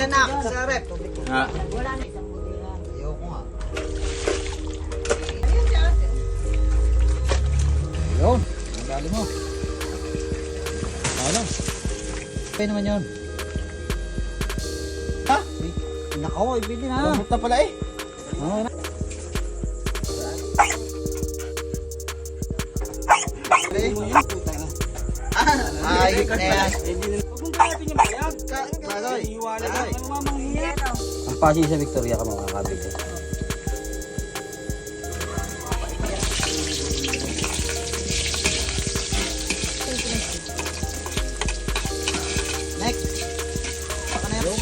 Isa na, sa rep. Ha? Ayoko nga. Yun. Ang dali mo. Ano? Kaya naman yun. Ha? Nakaw, ibili na. Lambot na pala eh. Oo na. Ayok na yan. Ang pasi sa Victoria ka makakabig. Next. Baka na yan.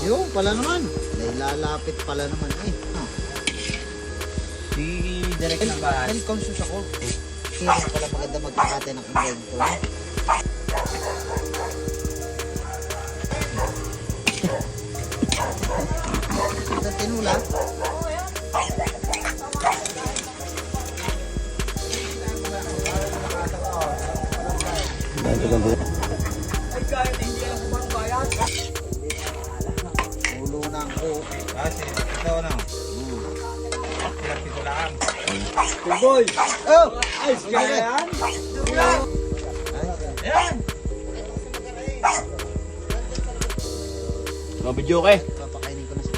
Yung pala naman. Nailalapit pala naman eh. Si Direk na ba? Health conscious ako. Kaya pala maganda magkakate ng invento. Sa tinula. Dahil ko lang dito. Ulo na ako. Kasi ito na. Pinag dito lang. Boy! Oh! Ay, Kaya yan? Ayan! Mabidyo ka eh. Papakainin ko na sa